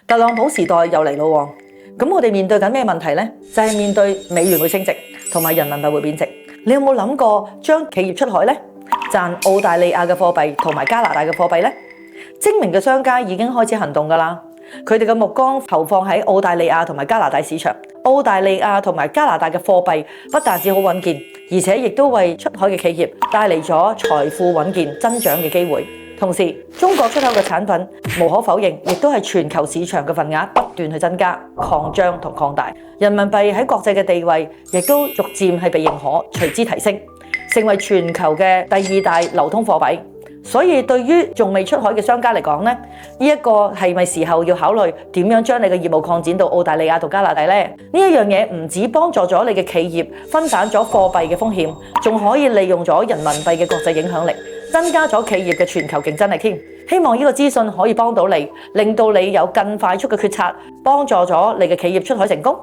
特朗普時代又嚟咯喎，咁我哋面對緊咩問題呢？就係面對美元會升值同埋人民幣會貶值。你有冇諗過將企業出海呢？賺澳大利亞嘅貨幣同埋加拿大嘅貨幣呢？精明嘅商家已經開始行動㗎啦，佢哋嘅目光投放喺澳大利亞同埋加拿大市場。澳大利亞同埋加拿大嘅貨幣不但止好穩健，而且亦都為出海嘅企業帶嚟咗財富穩健增長嘅機會。同時，中國出口嘅產品無可否認，亦都係全球市場嘅份額不斷去增加、擴張同擴大。人民幣喺國際嘅地位亦都逐漸係被認可，隨之提升，成為全球嘅第二大流通貨幣。所以對於仲未出海嘅商家嚟講呢，呢一個係咪時候要考慮點樣將你嘅業務擴展到澳大利亞同加拿大呢？呢一樣嘢唔止幫助咗你嘅企業分散咗貨幣嘅風險，仲可以利用咗人民幣嘅國際影響力，增加咗企業嘅全球競爭力添。希望呢個資訊可以幫到你，令到你有更快速嘅決策，幫助咗你嘅企業出海成功。